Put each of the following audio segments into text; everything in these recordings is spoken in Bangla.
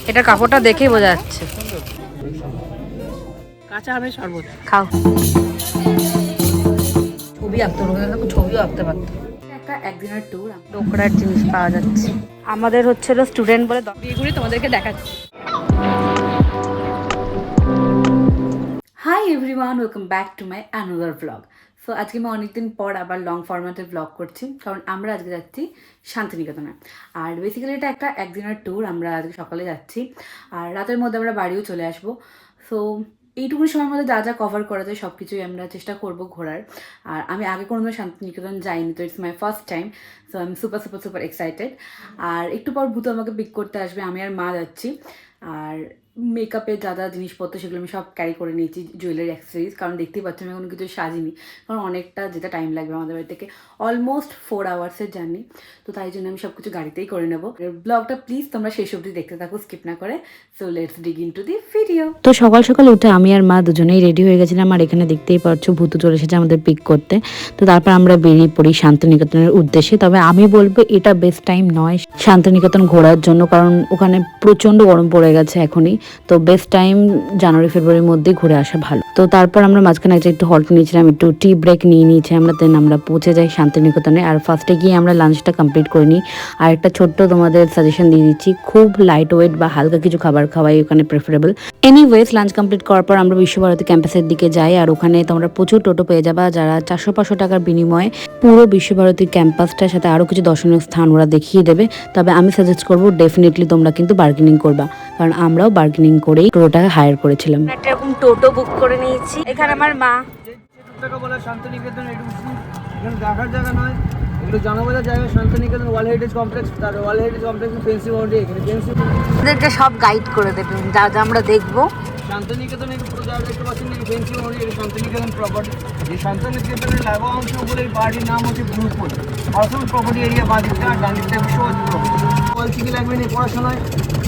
এটা কাপড়টা দেখেই বোঝা যাচ্ছে। কাঁচা আমের শরবত খাও। ছবি আঁকতে হবে, ছবিও আঁকতে পারতো। একটা একদিনের ট্যুর, ডোকরার জিনিস পাওয়া যাচ্ছে। আমাদের হচ্ছিল স্টুডেন্ট বলে বিয়েগুড়ি তোমাদেরকে দেখাচ্ছি। Hi everyone, welcome back to my another blog. So আজকে আমি অনেকদিন পর আবার লং ফরম্যাটে ব্লগ করছি, কারণ আমরা আজকে যাচ্ছি শান্তিনিকেতনে। আর বেসিক্যালি এটা একটা একদিনের ট্যুর। আমরা আজকে সকালে যাচ্ছি আর রাতের মধ্যে আমরা বাড়িও চলে আসবো। সো এইটুকুনি সময়ের মধ্যে যা যা কভার করা যায় সব কিছুই আমরা চেষ্টা করবো ঘোরার। আর আমি আগে কোনোদিন শান্তিনিকেতন যাইনি, তো it's my first time. So I am super super super excited. আর একটু পর ভূত আমাকে পিক করতে আসবে, আমি আর মা যাচ্ছি। আর মেকআপের যা যা জিনিসপত্র সেগুলো আমি সব ক্যারি করে নিয়েছি, জুয়েলারি অ্যাক্সেসরিজ, কারণ দেখতেই পাচ্ছি আমি কোনো কিছু সাজিনি, কারণ অনেকটা যেটা টাইম লাগবে আমাদের বাড়ি থেকে, অলমোস্ট 4 আওয়ার্সের জার্নি। তো তাই জন্য আমি সব কিছু গাড়িতেই করে নেবো। ব্লগটা প্লিজ তোমরা শেষ অবধি দেখতে থাকো, স্কিপ না করে। So let's dig into the video. তো সকাল সকাল উঠে আমি আর মা দুজনেই রেডি হয়ে গেছিলাম, আর এখানে দেখতেই পাচ্ছ ভূতু চলে এসেছে আমাদের পিক করতে। তো তারপর আমরা বেরিয়ে পড়ি শান্তিনিকেতনের উদ্দেশ্যে। তবে আমি বলবো এটা বেস্ট টাইম নয় শান্তিনিকেতন ঘোরার জন্য, কারণ ওখানে প্রচণ্ড গরম পড়ে গেছে এখনই। তো বেস্ট টাইম জানুয়ারি ফেব্রুয়ারির মধ্যে ঘুরে আসা ভালো। তো তারপর আমরা মাঝখানে একটু হল্ট নিয়েছিলাম, একটু টি ব্রেক নিয়ে নিয়েছি আমরা, দেন আমরা পৌঁছে যাই শান্তিনিকেতনে। আর ফার্স্টে গিয়ে আমরা লাঞ্চটা কমপ্লিট করে নিই। আর একটা ছোট্ট তোমাদের সাজেশন দিয়ে দিচ্ছি, খুব লাইট ওয়েট বা হালকা কিছু খাবার খাওয়াই ওখানে প্রেফারেবল। এনিওয়েজ লাঞ্চ কমপ্লিট করার পর আমরা বিশ্বভারতী ক্যাম্পাসের দিকে যাই, আর ওখানে তোমরা প্রচুর টোটো পেয়ে যাবা, যারা 400-500 টাকার বিনিময়ে পুরো বিশ্বভারতী ক্যাম্পাসটার সাথে আরও কিছু দর্শনীয় স্থান ওরা দেখিয়ে দেবে। তবে আমি সাজেস্ট করবো ডেফিনেটলি তোমরা কিন্তু বার্গেনিং করবা, কারণ আমরাও বার্গেনিং করেই টোটোটা হায়ার করেছিলাম। একটা এরকম টোটো বুক করে নিয়েছি। এখানে আমার মা শান্তিনিকেতন দেখার জায়গা নয়, এগুলো জানাবোঝার জায়গা। শান্তিনিকেতন ওয়ার্ল্ড হেরিটেজ কমপ্লেক্স, তার world heritage complex fancy boundary, এখানে ফেন্সি আমাদেরকে সব গাইড করে দেবে যা যা আমরা দেখবো। শান্তিনিকেতনে পুরো জায়গা দেখতে পাচ্ছেন নাকি ফেন্সি বাউন্ডারি, এটা শান্তিনিকেতন প্রপার্টি। এই শান্তিনিকেতনের লাগোয়া অংশ বলে এই পার্টির নাম হচ্ছে গ্রুপপুর পার্সোনাল প্রপার্টি এরিয়া। বাদিকটা আর ডানদিকটা বিশ্বভারতী প্রপার্টি। কি লাগবে না পড়াশোনায়?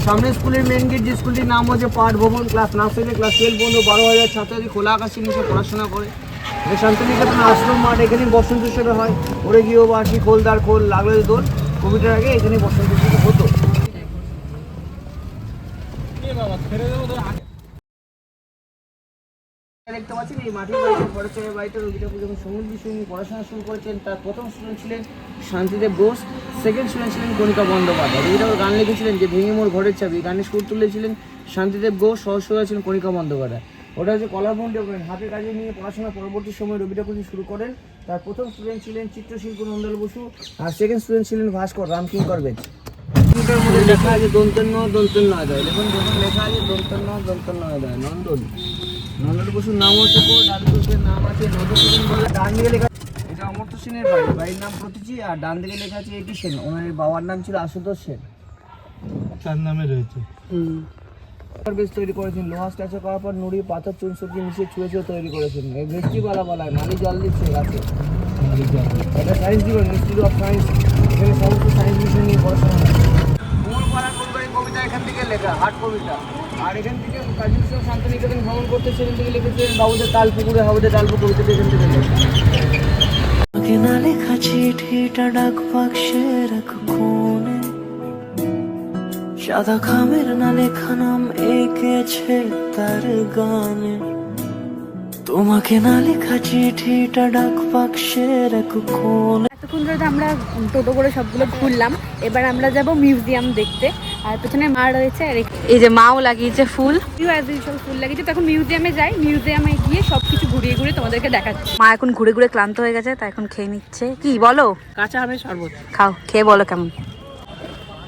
সামনে স্কুলের মেন গেট, যে স্কুলটির নাম হচ্ছে পাঠ ভবন, ক্লাস নার্সারি ক্লাস 12 পর্যন্ত 12,000 ছাত্রছাত্রী খোলা আকাশের নিচে পড়াশোনা করে। এটা শান্তিনিকেতন আশ্রম মাঠ, এখানে বসন্ত উৎসব হয়। ওরে গৃহবাসী খোলদার খোল লাগলো দোল, কোভিডের আগে এখানে বসন্ত উৎসব হতো। দেখতে পাচ্ছেন এই মাটির বাড়িতে পড়াশোনার বাড়িতে রবিঠাকুর যখন সমুদ্র সঙ্গে পড়াশোনা শুরু করেছেন, তার প্রথম স্টুডেন্ট ছিলেন শান্তিদেব বোস, সেকেন্ড স্টুডেন্ট ছিলেন কণিকা বন্দ্যোপাধ্যায়। রবিঠাকুর গান লিখেছিলেন যে ভেঙে মোর ঘরের চাবি, গানের সুর তুলেছিলেন শান্তিদেব ঘোষ, সহস্র ছিলেন কণিকা বন্দ্যোপাধ্যায়। ওটা হচ্ছে কলারবন ডেভেলপমেন্ট, হাতের কাজে নিয়ে পড়াশোনা পরবর্তী সময় রবি ঠাকুর শুরু করেন। তার প্রথম স্টুডেন্ট ছিলেন চিত্রশিল্প নন্দল বসু, আর সেকেন্ড স্টুডেন্ট ছিলেন ভাস্কর রামকিঙ্কর বেজ। এটার মধ্যে লেখা আছে দন্তন্য দন্তন্য আদায়, দেখুন যখন লেখা আছে দন্তন্য দন্তন্য আদায় নন্দন। নন্দন বসুর নাম হচ্ছে ডানদিকের নাম আছে নন্দন বলে। ডান দিকে লেখা এটা অমর্ত্য সেনের বাড়ি, বাড়ির নাম প্রতীচি। আর ডান দিকে লেখা আছে এটি সেন, ওনার বাবার নাম ছিল আশুতোষ সেন, তার নামে রয়েছে। বেশ তৈরি করেছেন, লোহা স্ট্যাচার করার পর নুড়ি পাথর চুন সবজি মিশিয়ে ছুঁয়ে ছুঁয়ে তৈরি করেছেন। এই বৃষ্টিপালা বলায় নালি জল দিচ্ছে গাছে। এটা science department, institute of science, এখানে সমস্ত সায়েন্স বিষয় নিয়ে পড়াশোনা হয়। কুমোরপাড়া কলকারি কবিতা এখান থেকে লেখা, হাট কবিতা। আর এখান থেকে কাজী বিশ্বনাথ শান্তিনিকেতন ভ্রমণ করতে সেখান থেকে লিখেছিলেন বাবুদের তাল পুকুরে হাবুদের তালপু কবিতাটা এখান থেকে লেখা। না লেখা চিঠিটা ডাক বাক্সে রাখ কোণে, সাদা খামের না লেখা নাম এঁকেছে তার গানে। তোমাকে না লেখা চিঠিটা ডাক বাক্সে রাখ কোণে। এতক্ষণ ধরে আমরা টোটো করে সবগুলো ঘুরলাম, এবার আমরা যাব মিউজিয়াম দেখতে। আর পেছনে মা রয়েছে, আর এই যে মাও লাগিয়েছে ফুল, অ্যাজ ইউজুয়াল ফুল লাগিয়েছে। তো এখন মিউজিয়ামে যাই, মিউজিয়ামে গিয়ে সবকিছু ঘুরিয়ে ঘুরিয়ে তোমাদেরকে দেখাচ্ছি। মা এখন ঘুরে ঘুরে ক্লান্ত হয়ে গেছে, তাই এখন খেয়ে নিচ্ছে। কি বলো? কাঁচা আমের শরবত খাও, খেয়ে বলো কেমন।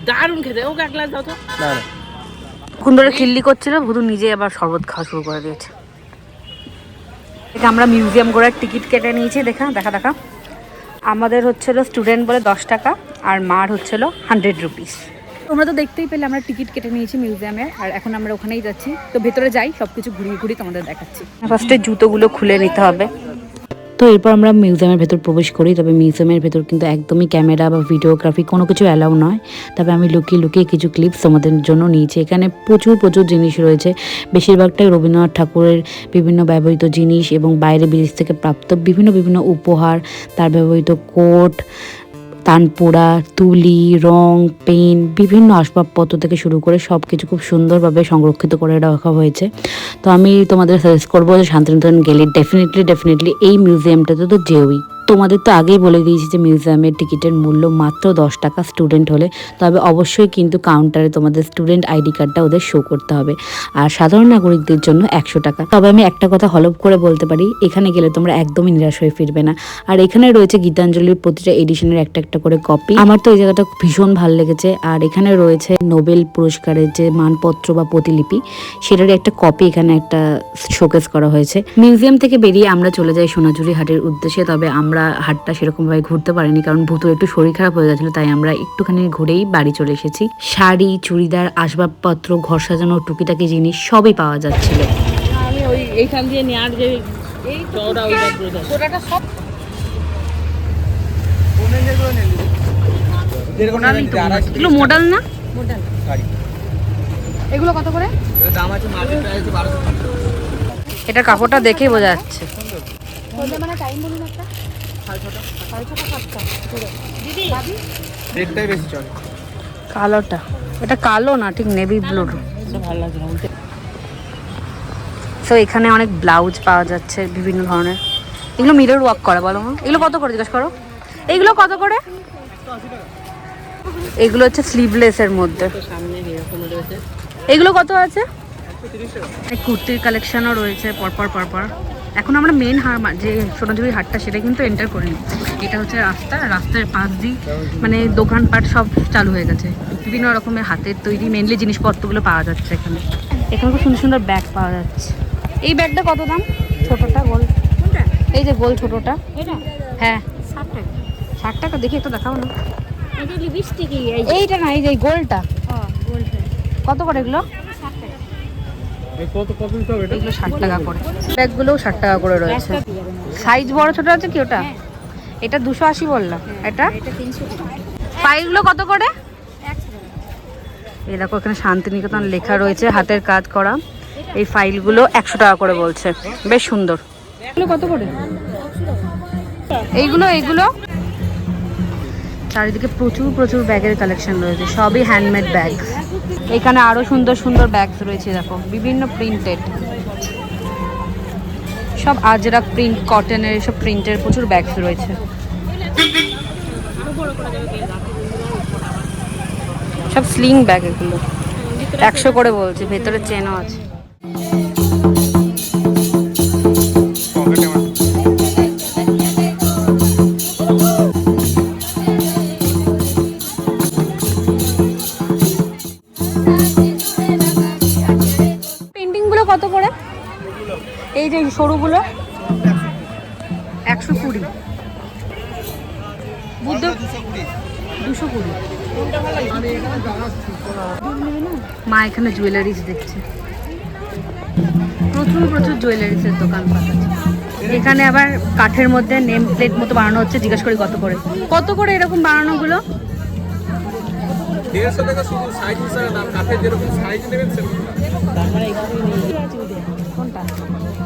দারুণ খেতে। ওকে এক গ্লাস দাও তো। না না, কোন ধরে খিল্লি করছিল, ভুতু নিজে আবার শরবত খাওয়া শুরু করে দিয়েছে। এটা আমরা মিউজিয়াম ঘোরার টিকিট কেটে নিয়েছি, দেখা দেখা দেখা। আমাদের হচ্ছিল স্টুডেন্ট বলে 10 টাকা, আর মার হচ্ছিল 100 রুপিস। তোমরা তো দেখতেই পেলে আমরা টিকিট কেটে নিয়েছি মিউজিয়ামের, আর এখন আমরা ওখানেই যাচ্ছি। তো ভেতরে যাই, সবকিছু ঘুরিয়ে ঘুরিয়ে তোমাদের দেখাচ্ছি। ফার্স্টে জুতোগুলো খুলে নিতে হবে। তো এরপর আমরা মিউজিয়ামের ভেতর প্রবেশ করি। তবে মিউজিয়ামের ভেতর কিন্তু একদমই ক্যামেরা বা ভিডিওগ্রাফি কোনো কিছু অ্যালাউ নয়। তবে আমি লুকিয়ে লুকিয়ে কিছু ক্লিপস তোমাদের জন্য নিয়েছি। এখানে প্রচুর প্রচুর জিনিস রয়েছে, বেশিরভাগটাই রবীন্দ্রনাথ ঠাকুরের বিভিন্ন ব্যবহৃত জিনিস এবং বাইরে বিদেশ থেকে প্রাপ্ত বিভিন্ন বিভিন্ন উপহার, তার ব্যবহৃত কোট, তানপোড়া, তুলি, রং, পেন, বিভিন্ন আসবাবপত্র থেকে শুরু করে সব কিছু খুব সুন্দরভাবে সংরক্ষিত করে রাখা হয়েছে। তো আমি তোমাদের সাজেস্ট করবো যে শান্তিনিকেতন গেলে ডেফিনেটলি এই মিউজিয়ামটাতে তো যেওই। তোমাদের তো আগেই বলে দিয়েছি যে মিউজিয়ামের টিকিটের মূল্য মাত্র 10 টাকা স্টুডেন্ট হলে, তবে অবশ্যই কিন্তু কাউন্টারে তোমাদের স্টুডেন্ট আইডি কার্ডটা ওদের শো করতে হবে, আর সাধারণ নাগরিকদের জন্য 100 টাকা। তবে আমি একটা কথা হলফ করে বলতে পারি, এখানে গেলে তোমরা একদমই নিরাশ হয়ে ফিরবে না। আর এখানে রয়েছে গীতাঞ্জলির প্রতিটা এডিশনের একটা করে কপি। আমার তো এই জায়গাটা ভীষণ ভালো লেগেছে। আর এখানে রয়েছে নোবেল পুরস্কারের যে মানপত্র বা প্রতিলিপি, সেটারই একটা কপি এখানে একটা শোকেস করা হয়েছে। মিউজিয়াম থেকে বেরিয়ে আমরা চলে যাই সোনাঝুরি হাটের উদ্দেশ্যে। তবে আমরা হাটটা সেরকমভাবে ঘুরতে পারিনি, কারণ ভূতুর একটু শরীর খারাপ হয়ে গেছিলো, তাই আমরা একটুখানি ঘুরেই বাড়ি চলে এসেছি। শাড়ি, চুড়িদার, আসবাবপত্র, ঘর সাজানোর টুকিটাকি জিনিস সবই পাওয়া যাচ্ছিল। আমি ওই এইখান দিয়ে নেওয়ার যে এই চওড়া ওইটা সব এগুলো মডেল না? মডেল। এগুলো কত করে? দাম আছে মার্কেট প্রাইস 1200 টাকা। এটা কাপড়টা দেখেই বোঝা যাচ্ছে। মানে টাইম বলুন একটা 6:30 দিদি রেটটাই বেশি চলে। কালোটা, এটা কালো না, ঠিক নেভি ব্লু। ভালো লাগছে না বলতে। তো এখানে অনেক ব্লাউজ পাওয়া যাচ্ছে বিভিন্ন ধরনের। এগুলো মিরর ওয়ার্ক করা, বলো মা এগুলো কত করে জিজ্ঞেস করো। এগুলো কত করে? এগুলো হচ্ছে স্লিভলেসের মধ্যে। সামনে এরকম রয়েছে। এগুলো কত আছে? কুর্তির কালেকশনও রয়েছে পরপর। এখন আমরা মেন যে সোনাঝুরি হাটটা সেটা কিন্তু এন্টার করিনি। এটা হচ্ছে রাস্তার পাশ দিয়ে মানে দোকানপাট সব চালু হয়ে গেছে। বিভিন্ন রকমের হাতের তৈরি মেনলি জিনিসপত্রগুলো পাওয়া যাচ্ছে এখানে। এখানে খুব সুন্দর সুন্দর ব্যাগ পাওয়া যাচ্ছে। এই ব্যাগটা কত দাম? ছোটটা গোল, এই যে গোল ছোটটা। এটা হ্যাঁ 60 টাকা। 60 টাকা। দেখি একটু দেখাও না। এটা লিপস্টিক এইটা না, এই যে গোলটা গোল্ড কত করে? এগুলো 60 টাকা। এগুলো 60 টাকা করে। ব্যাগগুলোও 60 টাকা করে রয়েছে। সাইজ বড় ছোট আছে কি ওটা? এটা 280 বললাম। এটা এটা 300 টাকা। ফাইলগুলো কত করে? 100 টাকা। এই দেখো এখানে শান্তিনিকেতন লেখা রয়েছে, হাতের কাজ করা। এই ফাইলগুলো 100 টাকা করে বলছে, বেশ সুন্দর। এগুলো কত করে? এইগুলো চারিদিকে প্রচুর ব্যাগের কালেকশন রয়েছে, সবই হ্যান্ডমেড ব্যাগ। এখানে আরো সুন্দর ব্যাগস রয়েছে, দেখো বিভিন্ন প্রিন্টেড, সব আজরাক প্রিন্ট, কটনের এসব প্রিন্টের প্রচুর ব্যাগস রয়েছে। সব স্লিং ব্যাগ, এগুলো 100 করে বলছে, ভেতরে চেনও আছে। পেন্টিংগুলো কত করে? এই যে সরুগুলো 120। বুদ্ধ 220। মা এখানে জুয়েলারিস দেখছে, প্রচুর জুয়েলারিসের দোকানপাট আছে। এখানে আবার কাঠের মধ্যে নেম প্লেট মতো বানানো হচ্ছে, জিজ্ঞাসা করি কত করে এরকম বানানোগুলো? 150 টাকা শুধু সাইজ হিসাবে দাম, কাঠের যেরকম সাইজ নেবেন সেরকম দাম। তারপরে এখানে কোনটা?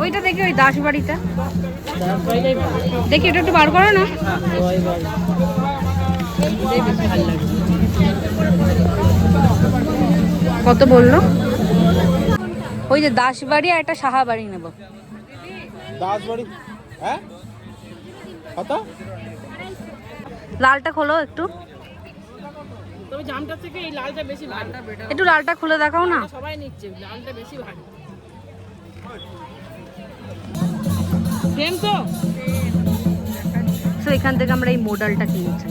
ওইটা দেখি, ওই দাসবাড়িটা দেখি, এটা একটু বার করো না। কত বললো? ওই যে দাসবাড়ি আর একটা সাহাবাড়ি নেব। দাসবাড়ি হ্যাঁ কত? লালটা খোলো একটু, তবে জামটার থেকে এই লালটা বেশি ভালো। একটু লালটা খুলে দেখাও না। সবাই নিচ্ছে, লালটা বেশি ভালো। তো এখান থেকে আমরা এই মডেলটা কিনেছি,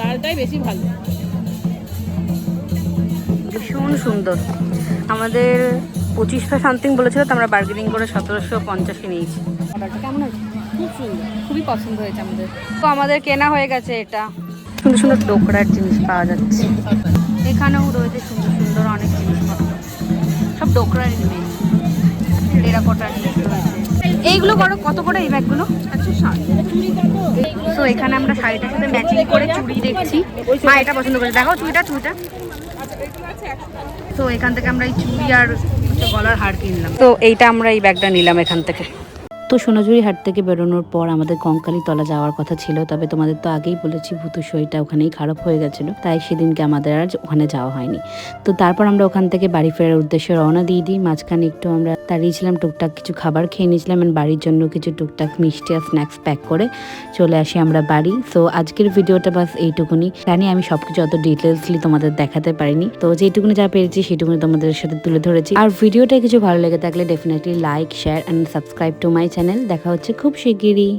লালটাই বেশি ভালো। ভীষণ সুন্দর। আমাদের 2500 সামথিং বলেছিল, তো আমরা বার্গেনিং করে 1750 নিয়েছি। মডেলটা কেমন আছে? খুব সুন্দর, খুবই পছন্দ হয়েছে আমাদের। তো আমাদের কেনা হয়ে গেছে। এটা সুন্দর ডোকরার জিনিস পাওয়া যাচ্ছে। এখানেও রয়েছে সুন্দর অনেক জিনিসপত্র, সব ডোকরার জিনিস, টেরাকোটার জিনিস রয়েছে। এইগুলো কত করে এই ব্যাগগুলো? 160। তো এখানে আমরা শাড়িটার সাথে ম্যাচিং করে চুড়ি দেখছি। মা এটা পছন্দ করেছে, দেখাও চুড়িটা। তো এখান থেকে আমরা এই চুড়ি আর গলার হার কিনলাম। তো এইটা আমরা এই ব্যাগটা নিলাম এখান থেকে। তো সোনাঝুরি হাট থেকে বেরোনোর পর আমাদের কঙ্কালী তলা যাওয়ার কথা ছিল, তবে তোমাদের তো আগেই বলেছি ভূতুর শরীরটা ওখানেই খারাপ হয়ে গেছিলো, তাই সেদিনকে আমাদের আর ওখানে যাওয়া হয়নি। তো তারপর আমরা ওখান থেকে বাড়ি ফেরার উদ্দেশ্যে রওনা দিয়ে দিই। মাঝখানে একটু আমরা দাঁড়িয়েছিলাম, টুকটাক কিছু খাবার খেয়ে নিয়েছিলাম, বাড়ির জন্য কিছু টুকটাক মিষ্টি আর স্ন্যাক্স প্যাক করে চলে আসি আমরা বাড়ি। সো আজকের ভিডিওটা বাস এইটুকুনি। জানি আমি সবকিছু অত ডিটেলসলি তোমাদের দেখাতে পারিনি, তো যেটুকুনি যা পেরেছি সেটুকুনি তোমাদের সাথে তুলে ধরেছি। আর ভিডিওটা কিছু ভালো লেগে থাকলে definitely like, share and subscribe to my channel. দেখা হচ্ছে খুব শিগগিরই।